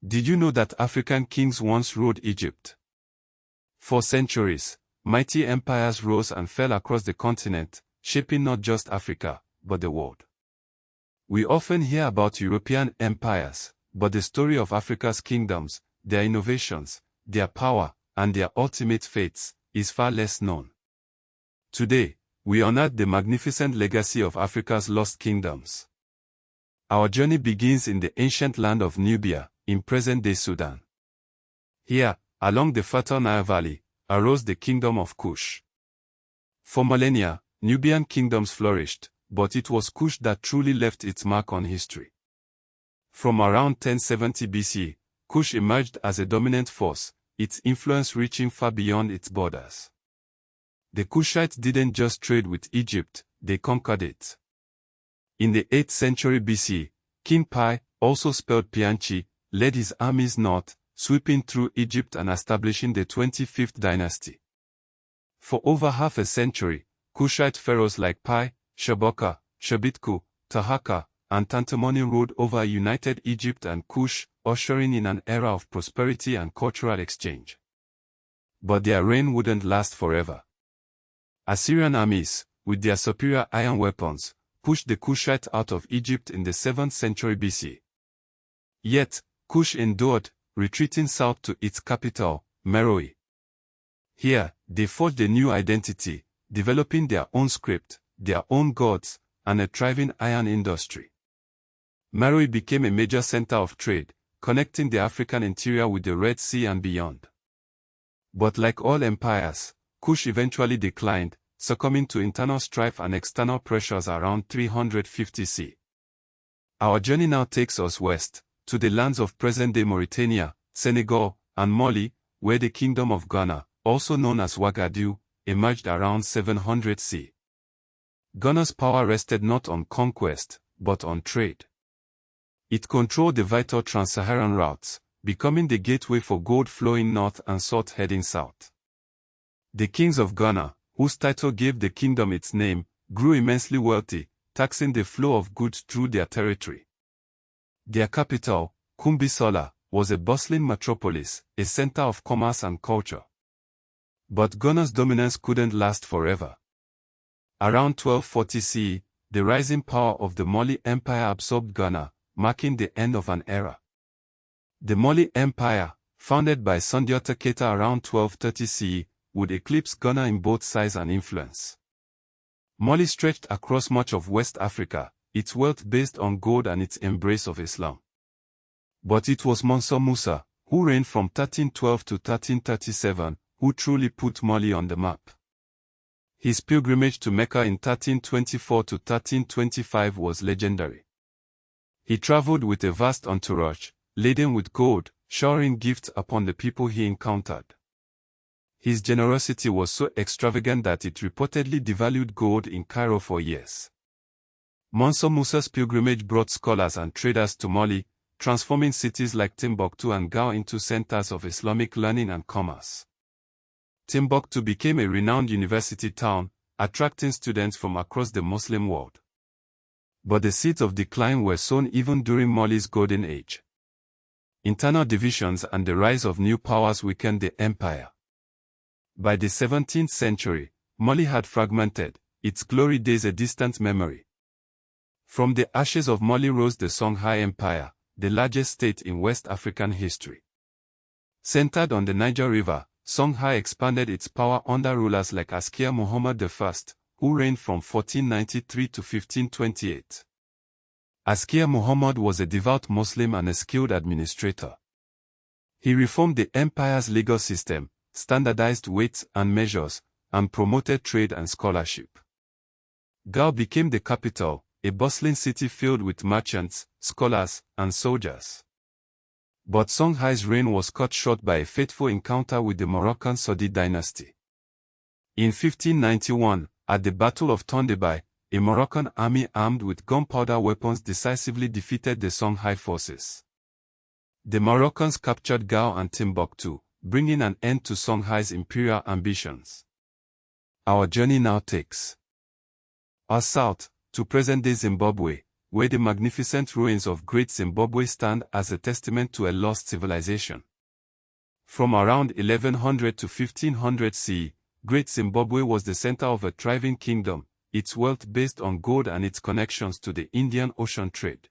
Did you know that African kings once ruled Egypt? For centuries, mighty empires rose and fell across the continent, shaping not just Africa, but the world. We often hear about European empires, but the story of Africa's kingdoms, their innovations, their power, and their ultimate fates, is far less known. Today, we unearth the magnificent legacy of Africa's lost kingdoms. Our journey begins in the ancient land of Nubia, in present-day Sudan. Here, along the fertile Nile Valley, arose the kingdom of Kush. For millennia, Nubian kingdoms flourished, but it was Kush that truly left its mark on history. From around 1070 BC, Kush emerged as a dominant force, its influence reaching far beyond its borders. The Kushites didn't just trade with Egypt, they conquered it. In the 8th century BC, King Pi, also spelled Pianchi, led his armies north, sweeping through Egypt and establishing the 25th dynasty. For over half a century, Kushite pharaohs like Pi, Shaboka, Shabitku, Tahaka, and Tantamoni ruled over united Egypt and Kush, ushering in an era of prosperity and cultural exchange. But their reign wouldn't last forever. Assyrian armies, with their superior iron weapons, pushed the Kushites out of Egypt in the 7th century BC. Yet, Kush endured, retreating south to its capital, Meroe. Here, they forged a new identity, developing their own script, their own gods, and a thriving iron industry. Meroe became a major center of trade, connecting the African interior with the Red Sea and beyond. But like all empires, Kush eventually declined, succumbing to internal strife and external pressures around 350 CE. Our journey now takes us west, to the lands of present-day Mauritania, Senegal, and Mali, where the Kingdom of Ghana, also known as Ouagadougou, emerged around 700 CE. Ghana's power rested not on conquest, but on trade. It controlled the vital trans-Saharan routes, becoming the gateway for gold flowing north and salt heading south. The kings of Ghana, whose title gave the kingdom its name, grew immensely wealthy, taxing the flow of goods through their territory. Their capital, Kumbisola, was a bustling metropolis, a center of commerce and culture. But Ghana's dominance couldn't last forever. Around 1240 CE, the rising power of the Mali Empire absorbed Ghana, marking the end of an era. The Mali Empire, founded by Sundiata Keita around 1230 CE, would eclipse Ghana in both size and influence. Mali stretched across much of West Africa, its wealth based on gold and its embrace of Islam. But it was Musa, who reigned from 1312 to 1337, who truly put Mali on the map. His pilgrimage to Mecca in 1324 to 1325 was legendary. He traveled with a vast entourage, laden with gold, showering gifts upon the people he encountered. His generosity was so extravagant that it reportedly devalued gold in Cairo for years. Mansa Musa's pilgrimage brought scholars and traders to Mali, transforming cities like Timbuktu and Gao into centers of Islamic learning and commerce. Timbuktu became a renowned university town, attracting students from across the Muslim world. But the seeds of decline were sown even during Mali's golden age. Internal divisions and the rise of new powers weakened the empire. By the 17th century, Mali had fragmented, its glory days a distant memory. From the ashes of Mali rose the Songhai Empire, the largest state in West African history. Centered on the Niger River, Songhai expanded its power under rulers like Askia Muhammad I, who reigned from 1493 to 1528. Askia Muhammad was a devout Muslim and a skilled administrator. He reformed the empire's legal system, standardized weights and measures, and promoted trade and scholarship. Gao became the capital, a bustling city filled with merchants, scholars, and soldiers. But Songhai's reign was cut short by a fateful encounter with the Moroccan Sodi dynasty. In 1591, at the Battle of Tondebai, a Moroccan army armed with gunpowder weapons decisively defeated the Songhai forces. The Moroccans captured Gao and Timbuktu, bringing an end to Songhai's imperial ambitions. Our journey now takes us south, to present-day Zimbabwe, where the magnificent ruins of Great Zimbabwe stand as a testament to a lost civilization. From around 1100 to 1500 CE, Great Zimbabwe was the center of a thriving kingdom, its wealth based on gold and its connections to the Indian Ocean trade.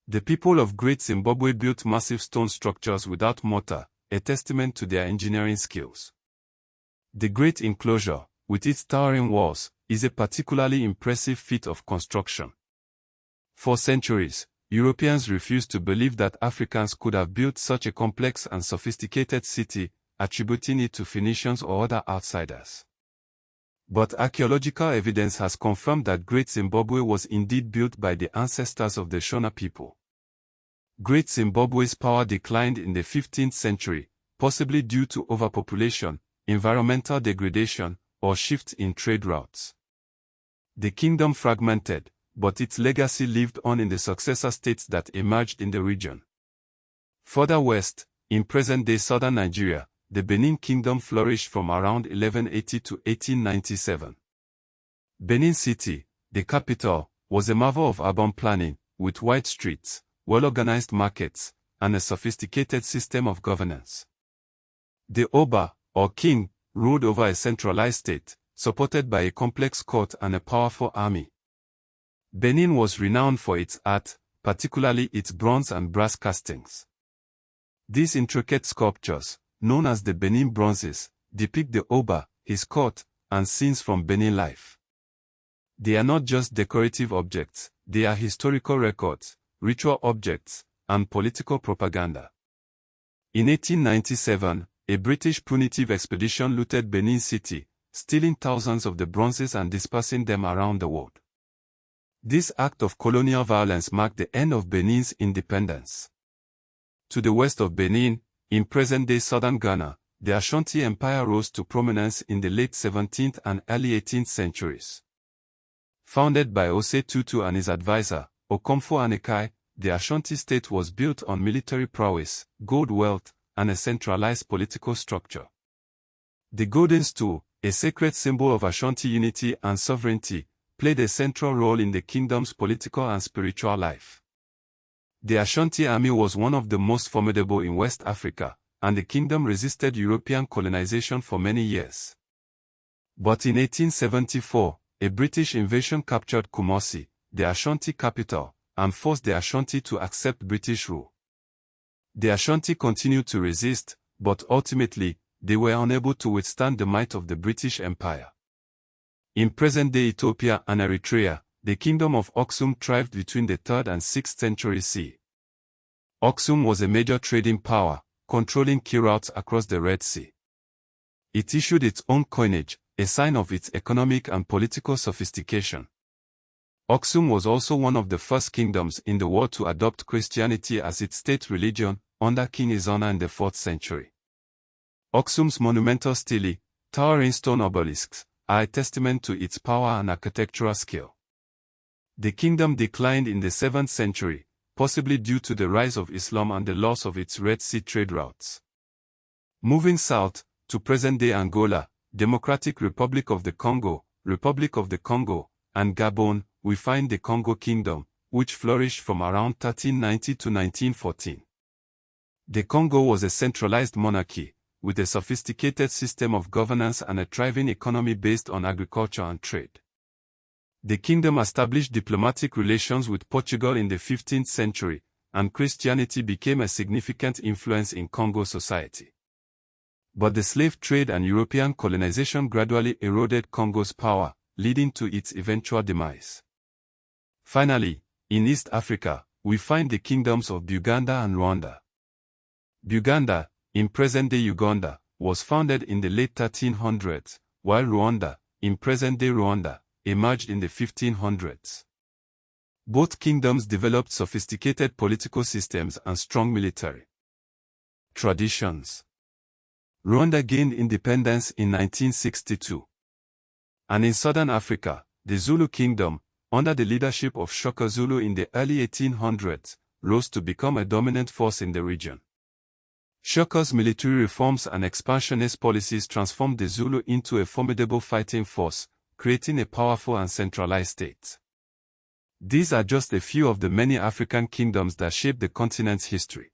The people of Great Zimbabwe built massive stone structures without mortar, a testament to their engineering skills. The Great Enclosure, with its towering walls, is a particularly impressive feat of construction. For centuries, Europeans refused to believe that Africans could have built such a complex and sophisticated city, attributing it to Phoenicians or other outsiders. But archaeological evidence has confirmed that Great Zimbabwe was indeed built by the ancestors of the Shona people. Great Zimbabwe's power declined in the 15th century, possibly due to overpopulation, environmental degradation, or shifts in trade routes. The kingdom fragmented, but its legacy lived on in the successor states that emerged in the region. Further west, in present-day southern Nigeria, the Benin kingdom flourished from around 1180 to 1897. Benin City, the capital, was a marvel of urban planning, with wide streets, well-organized markets, and a sophisticated system of governance. The Oba, or king, ruled over a centralized state, supported by a complex court and a powerful army. Benin was renowned for its art, particularly its bronze and brass castings. These intricate sculptures, known as the Benin bronzes, depict the Oba, his court, and scenes from Benin life. They are not just decorative objects, they are historical records, ritual objects, and political propaganda. In 1897, a British punitive expedition looted Benin City, stealing thousands of the bronzes and dispersing them around the world. This act of colonial violence marked the end of Benin's independence. To the west of Benin, in present-day southern Ghana, the Ashanti Empire rose to prominence in the late 17th and early 18th centuries. Founded by Ose Tutu and his advisor, Okomfo Anekai, the Ashanti state was built on military prowess, gold wealth, and a centralized political structure. The golden stool, a sacred symbol of Ashanti unity and sovereignty, played a central role in the kingdom's political and spiritual life. The Ashanti army was one of the most formidable in West Africa, and the kingdom resisted European colonization for many years. But in 1874, a British invasion captured Kumasi, the Ashanti capital, and forced the Ashanti to accept British rule. The Ashanti continued to resist, but ultimately, they were unable to withstand the might of the British Empire. In present-day Ethiopia and Eritrea, the kingdom of Aksum thrived between the 3rd and 6th century CE. Aksum was a major trading power, controlling key routes across the Red Sea. It issued its own coinage, a sign of its economic and political sophistication. Aksum was also one of the first kingdoms in the world to adopt Christianity as its state religion, under King Izona in the 4th century. Aksum's monumental stele, towering stone obelisks, are a testament to its power and architectural skill. The kingdom declined in the 7th century, possibly due to the rise of Islam and the loss of its Red Sea trade routes. Moving south, to present-day Angola, Democratic Republic of the Congo, and Gabon, we find the Congo Kingdom, which flourished from around 1390 to 1914. The Congo was a centralized monarchy, with a sophisticated system of governance and a thriving economy based on agriculture and trade. The kingdom established diplomatic relations with Portugal in the 15th century, and Christianity became a significant influence in Congo society. But the slave trade and European colonization gradually eroded Congo's power, leading to its eventual demise. Finally, in East Africa, we find the kingdoms of Buganda and Rwanda. Buganda, in present-day Uganda, was founded in the late 1300s, while Rwanda, in present-day Rwanda, emerged in the 1500s. Both kingdoms developed sophisticated political systems and strong military traditions. Rwanda gained independence in 1962. And in southern Africa, the Zulu kingdom, under the leadership of Shaka Zulu in the early 1800s, rose to become a dominant force in the region. Shaka's military reforms and expansionist policies transformed the Zulu into a formidable fighting force, creating a powerful and centralized state. These are just a few of the many African kingdoms that shaped the continent's history.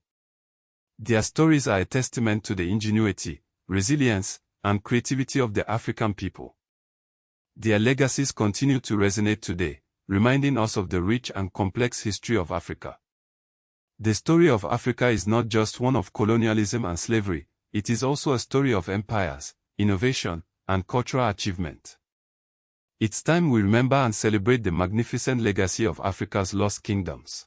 Their stories are a testament to the ingenuity, resilience, and creativity of the African people. Their legacies continue to resonate today, reminding us of the rich and complex history of Africa. The story of Africa is not just one of colonialism and slavery, it is also a story of empires, innovation, and cultural achievement. It's time we remember and celebrate the magnificent legacy of Africa's lost kingdoms.